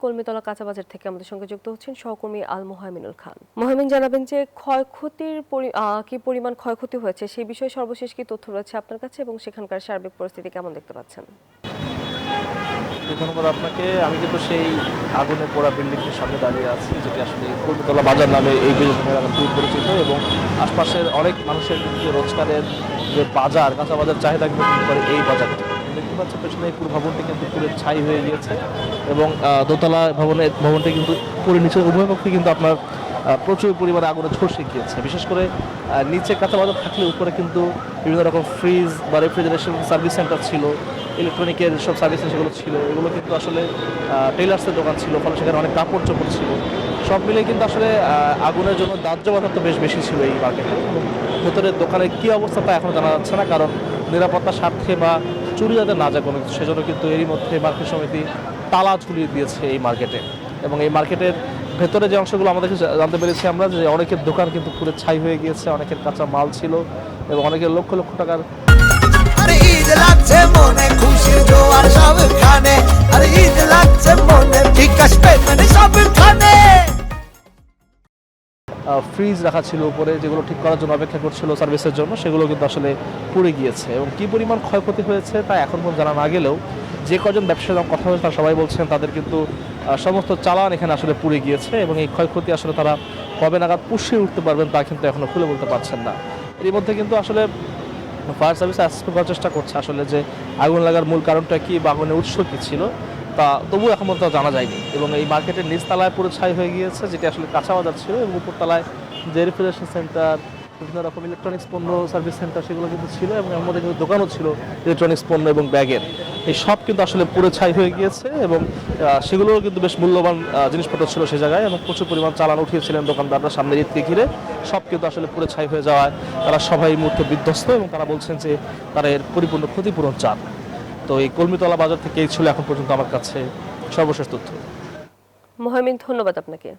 কলমিতলা কাঁচা বাজার থেকে আমাদের সঙ্গে যুক্ত হচ্ছেন সহকর্মী আল মোহাইমিনুল খান। মোহাইমিন, জানাবেন যে ক্ষয়ক্ষতির কি পরিমাণ ক্ষয়ক্ষতি হয়েছে সেই বিষয়ে সর্বশেষ কি তথ্য রয়েছে আপনার কাছে এবং সেখানকার সার্বিক পরিস্থিতি কেমন দেখতে পাচ্ছেন? ধন্যবাদ আপনাকে। আমি কিন্তু সেই আগুনে পোড়া বিল্ডিংটির সামনে দাঁড়িয়ে আছি, যেটি আসলে কলমিতলা বাজার নামে এই খুবই পরিচিত এবং আশপাশের অনেক মানুষের কিন্তু রোজগারের যে বাজার, কাঁচা বাজার চাহিদা কিন্তু করে এই বাজারটি। দেখতে পাচ্ছেন পেছনে এই পুরো ভবনটি কিন্তু পুরো ছাই হয়ে গিয়েছে এবং দোতলা ভবনটি কিন্তু পুরো নিচে উভয় পক্ষে কিন্তু আপনার প্রচুর পরিমাণে আগুনে ঝলসে গিয়েছে। বিশেষ করে নিচে কাঁচা বাজার থাকলে উপরে কিন্তু বিভিন্ন রকম ফ্রিজ বা রেফ্রিজারেশন সার্ভিস সেন্টার ছিল, ইলেকট্রনিকের সব সার্ভিস সেগুলো ছিল। এগুলো কিন্তু আসলে টেইলার্সের দোকান ছিল, ফলে সেখানে অনেক কাপড় চোপড় ছিল। সব মিলিয়ে কিন্তু আসলে আগুনের জন্য দাহ্য পদার্থ বেশ বেশি ছিল এই মার্কেটে এবং ভেতরের দোকানের কী অবস্থা তা এখন জানা যাচ্ছে না, কারণ নিরাপত্তার স্বার্থে বা চুরি যাতে না যায় কোনো কিছু, সেজন্য কিন্তু এরই মধ্যে মার্কেট সমিতি তালা ঝুলিয়ে দিয়েছে এই মার্কেটে। এবং এই মার্কেটের ভেতরে যে অংশগুলো আমাদেরকে জানতে পেরেছি আমরা, যে অনেকের দোকান কিন্তু পুরো ছাই হয়ে গিয়েছে, অনেকের কাঁচা মাল ছিল এবং অনেকের লক্ষ লক্ষ টাকার ফ্রিজ রাখা ছিল উপরে, যেগুলো ঠিক করার জন্য অপেক্ষা করছিল সার্ভিসের জন্য, সেগুলো কিন্তু আসলে পুড়ে গিয়েছে। এবং কী পরিমাণ ক্ষয়ক্ষতি হয়েছে তা এখন পর্যন্ত জানা না গেলেও যে কজন ব্যবসায়ীর কথা হয়েছে তারা সবাই বলছেন তাদের কিন্তু সমস্ত চালান এখানে আসলে পুড়ে গিয়েছে এবং এই ক্ষয়ক্ষতি আসলে তারা কবে নাগাদ পুষিয়ে উঠতে পারবেন তা কিন্তু এখনও খুলে বলতে পারছেন না। এর মধ্যে কিন্তু আসলে ফায়ার সার্ভিস অ্যাসেসমেন্ট করার চেষ্টা করছে আসলে যে আগুন লাগার মূল কারণটা কি বা আগুনের উৎস কী ছিল, তা তবুও এখন পর্যন্ত জানা যায়নি। এবং এই মার্কেটের নিচতলায় পুরো ছাই হয়ে গিয়েছে, যেটি আসলে কাঁচা বাজার ছিল, এবং উপরতলায় যে রেফ্রিজারেশন সেন্টার, বিভিন্ন রকম ইলেকট্রনিক্স পণ্য সার্ভিস সেন্টার সেগুলো কিন্তু ছিল এবং এর মধ্যে কিন্তু দোকানও ছিল ইলেকট্রনিক্স পণ্য এবং ব্যাগের। এই সব কিন্তু আসলে পুরো ছাই হয়ে গিয়েছে এবং সেগুলোও কিন্তু বেশ মূল্যবান জিনিসপত্র ছিল সে জায়গায়, এবং প্রচুর পরিমাণ চালান উঠিয়েছিলেন দোকানদাররা সামনের ঈদকে ঘিরে। সব কিন্তু আসলে পুরো ছাই হয়ে যাওয়ায় তারা সবাই এই মুহূর্তে বিধ্বস্ত এবং তারা বলছেন যে তারা এর পরিপূর্ণ ক্ষতিপূরণ চান। তো এই কলমিতলা বাজার থেকে এই ছিল এখন পর্যন্ত আমার কাছে সর্বশেষ তথ্য। মোহাইমিন, ধন্যবাদ আপনাকে।